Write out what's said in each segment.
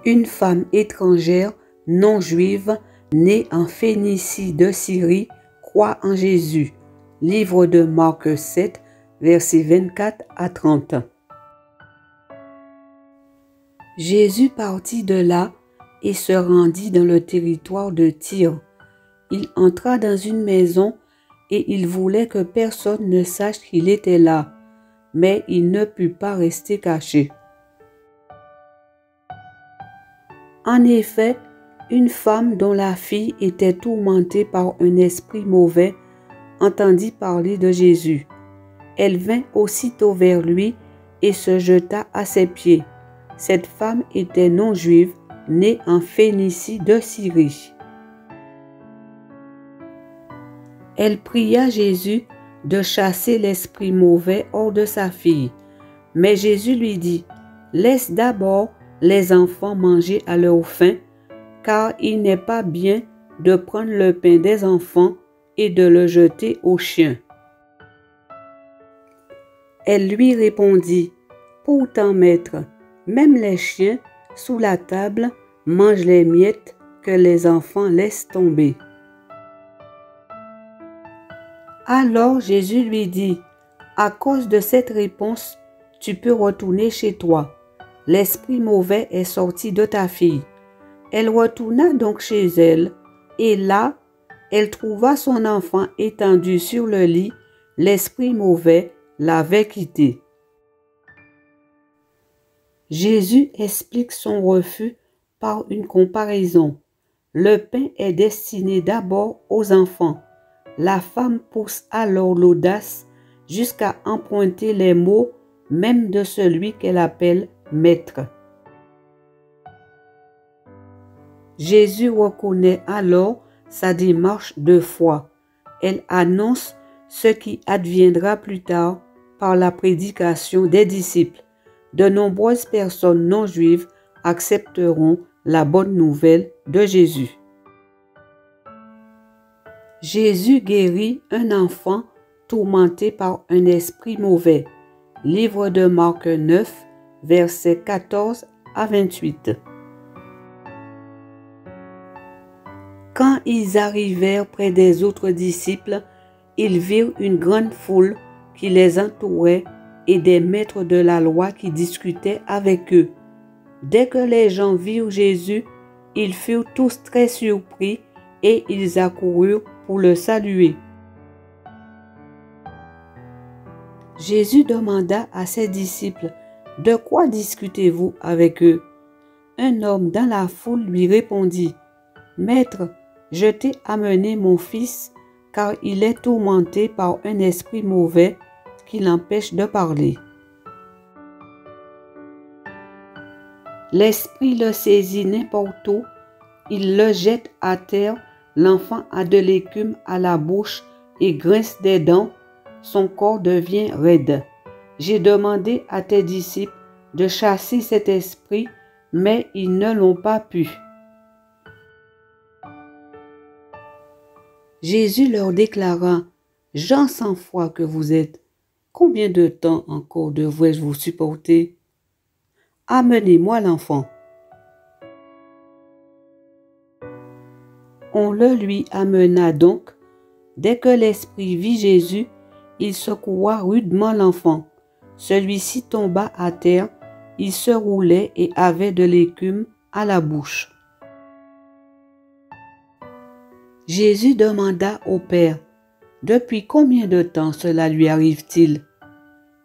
Une femme étrangère, non juive, née en Phénicie de Syrie, croit en Jésus. Livre de Marc 7, versets 24 à 30. Jésus partit de là et se rendit dans le territoire de Tyr. Il entra dans une maison et il voulait que personne ne sache qu'il était là, mais il ne put pas rester caché. En effet, une femme dont la fille était tourmentée par un esprit mauvais entendit parler de Jésus. Elle vint aussitôt vers lui et se jeta à ses pieds. Cette femme était non juive, née en Phénicie de Syrie. Elle pria Jésus de chasser l'esprit mauvais hors de sa fille. Mais Jésus lui dit, « Laisse d'abord les enfants manger à leur faim, car il n'est pas bien de prendre le pain des enfants et de le jeter aux chiens. » Elle lui répondit, « Pourtant, maître, même les chiens sous la table mangent les miettes que les enfants laissent tomber. » Alors Jésus lui dit, « À cause de cette réponse, tu peux retourner chez toi. L'esprit mauvais est sorti de ta fille. » Elle retourna donc chez elle, et là, elle trouva son enfant étendu sur le lit. L'esprit mauvais l'avait quitté. Jésus explique son refus par une comparaison. Le pain est destiné d'abord aux enfants. La femme pousse alors l'audace jusqu'à emprunter les mots même de celui qu'elle appelle maître. Jésus reconnaît alors sa démarche de foi. Elle annonce ce qui adviendra plus tard par la prédication des disciples. De nombreuses personnes non juives accepteront la bonne nouvelle de Jésus. Jésus guérit un enfant tourmenté par un esprit mauvais. Livre de Marc 9, versets 14 à 28. Quand ils arrivèrent près des autres disciples, ils virent une grande foule qui les entourait et des maîtres de la loi qui discutaient avec eux. Dès que les gens virent Jésus, ils furent tous très surpris et ils accoururent pour le saluer. Jésus demanda à ses disciples, « De quoi discutez-vous avec eux ?» Un homme dans la foule lui répondit, « Maître, je t'ai amené mon fils, car il est tourmenté par un esprit mauvais qui l'empêche de parler. L'esprit le saisit n'importe où, il le jette à terre, l'enfant a de l'écume à la bouche et grince des dents, son corps devient raide. J'ai demandé à tes disciples de chasser cet esprit, mais ils ne l'ont pas pu. » Jésus leur déclara, « Gens sans foi que vous êtes, combien de temps encore devrais-je vous supporter? Amenez-moi l'enfant. » On le lui amena donc. Dès que l'esprit vit Jésus, il secoua rudement l'enfant. Celui-ci tomba à terre, il se roulait et avait de l'écume à la bouche. Jésus demanda au Père, « Depuis combien de temps cela lui arrive-t-il? »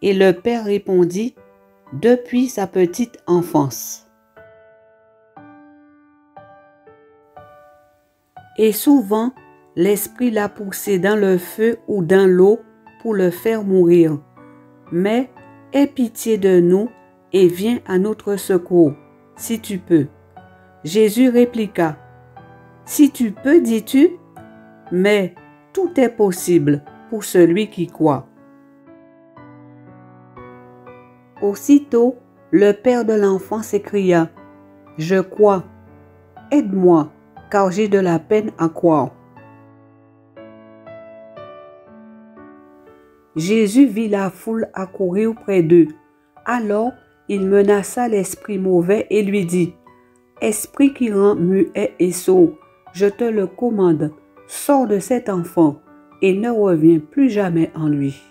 Et le Père répondit, « Depuis sa petite enfance. » Et souvent, l'esprit l'a poussé dans le feu ou dans l'eau pour le faire mourir. Mais aie pitié de nous et viens à notre secours, si tu peux. Jésus répliqua, « Si tu peux, dis-tu, mais tout est possible pour celui qui croit. » Aussitôt, le père de l'enfant s'écria, « Je crois, aide-moi, car j'ai de la peine à croire. » Jésus vit la foule accourir près d'eux. Alors, il menaça l'esprit mauvais et lui dit, « Esprit qui rend muet et sourd, je te le commande, sors de cet enfant et ne reviens plus jamais en lui.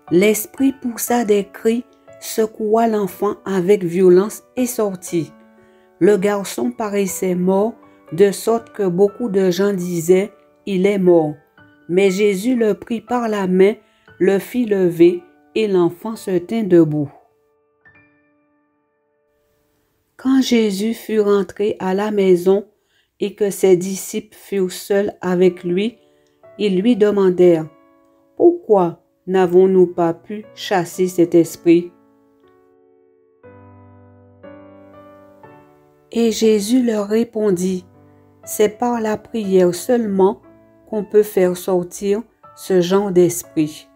L'esprit poussa des cris, secoua l'enfant avec violence et sortit. Le garçon paraissait mort, de sorte que beaucoup de gens disaient « Il est mort ». Mais Jésus le prit par la main, le fit lever et l'enfant se tint debout. Quand Jésus fut rentré à la maison et que ses disciples furent seuls avec lui, ils lui demandèrent « Pourquoi n'avons-nous pas pu chasser cet esprit ?» Et Jésus leur répondit « C'est par la prière seulement qu'on peut faire sortir ce genre d'esprit. »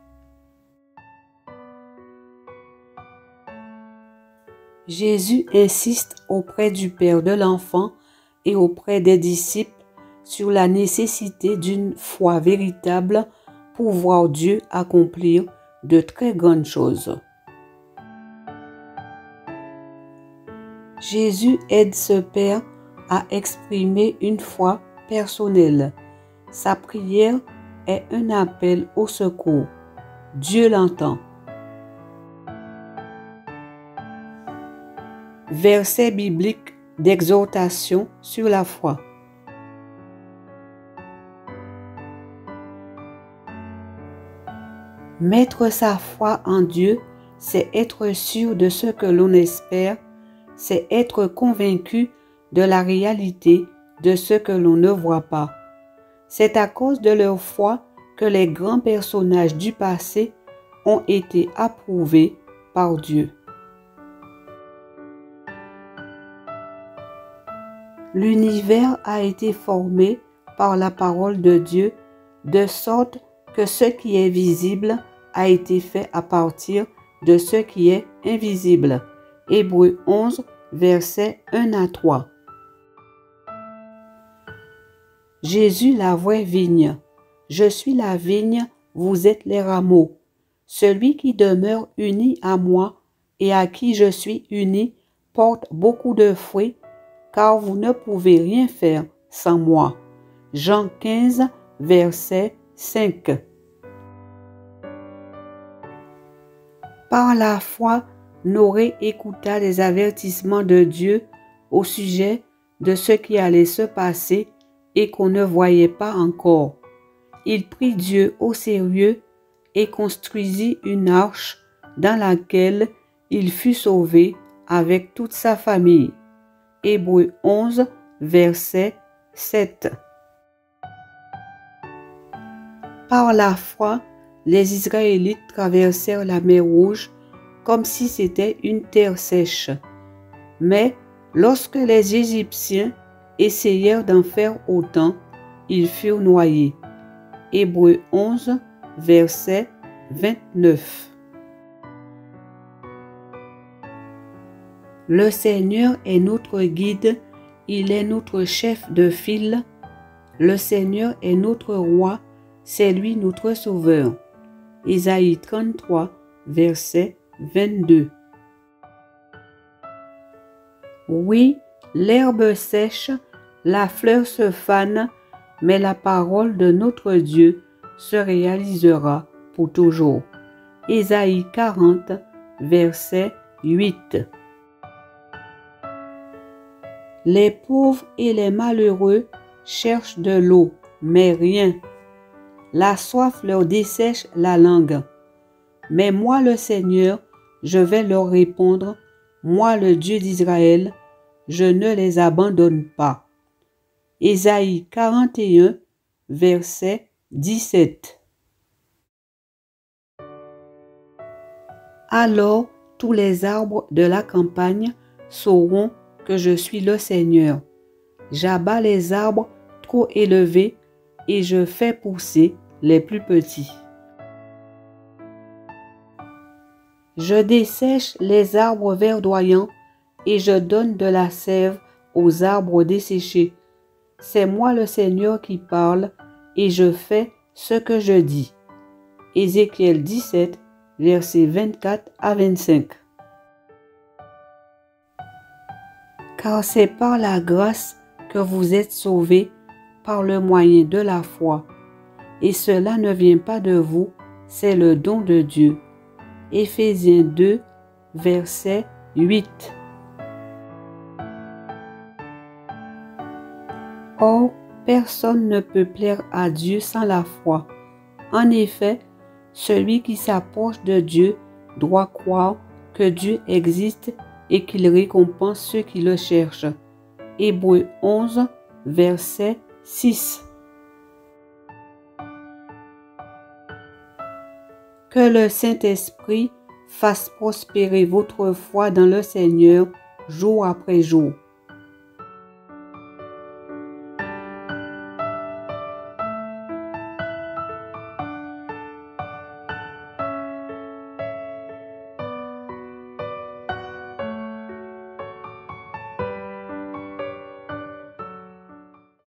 Jésus insiste auprès du Père de l'enfant et auprès des disciples sur la nécessité d'une foi véritable pour voir Dieu accomplir de très grandes choses. Jésus aide ce Père à exprimer une foi personnelle. Sa prière est un appel au secours. Dieu l'entend. Verset biblique d'exhortation sur la foi. Mettre sa foi en Dieu, c'est être sûr de ce que l'on espère, c'est être convaincu de la réalité de ce que l'on ne voit pas. C'est à cause de leur foi que les grands personnages du passé ont été approuvés par Dieu. L'univers a été formé par la parole de Dieu, de sorte que ce qui est visible a été fait à partir de ce qui est invisible. Hébreux 11, versets 1 à 3. Jésus la vraie vigne. Je suis la vigne, vous êtes les rameaux. Celui qui demeure uni à moi et à qui je suis uni porte beaucoup de fruits, car vous ne pouvez rien faire sans moi. Jean 15, verset 5. Par la foi, Noé écouta les avertissements de Dieu au sujet de ce qui allait se passer et qu'on ne voyait pas encore. Il prit Dieu au sérieux et construisit une arche dans laquelle il fut sauvé avec toute sa famille. Hébreux 11, verset 7. Par la foi, les Israélites traversèrent la mer Rouge comme si c'était une terre sèche. Mais lorsque les Égyptiens essayèrent d'en faire autant, ils furent noyés. Hébreux 11, verset 29. Le Seigneur est notre guide, il est notre chef de file. Le Seigneur est notre roi, c'est lui notre sauveur. Ésaïe 33, verset 22. Oui, l'herbe sèche, la fleur se fane, mais la parole de notre Dieu se réalisera pour toujours. Ésaïe 40, verset 8. Les pauvres et les malheureux cherchent de l'eau, mais rien. La soif leur dessèche la langue. Mais moi, le Seigneur, je vais leur répondre, moi, le Dieu d'Israël, je ne les abandonne pas. Ésaïe 41, verset 17. Alors tous les arbres de la campagne sauront que je suis le Seigneur. J'abats les arbres trop élevés et je fais pousser les plus petits. Je dessèche les arbres verdoyants et je donne de la sève aux arbres desséchés. C'est moi le Seigneur qui parle et je fais ce que je dis. Ézéchiel 17, versets 24 à 25. car c'est par la grâce que vous êtes sauvés par le moyen de la foi. Et cela ne vient pas de vous, c'est le don de Dieu. Éphésiens 2, verset 8. Or, personne ne peut plaire à Dieu sans la foi. En effet, celui qui s'approche de Dieu doit croire que Dieu existe et qu'il récompense ceux qui le cherchent. Hébreux 11, verset 6. Que le Saint-Esprit fasse prospérer votre foi dans le Seigneur jour après jour.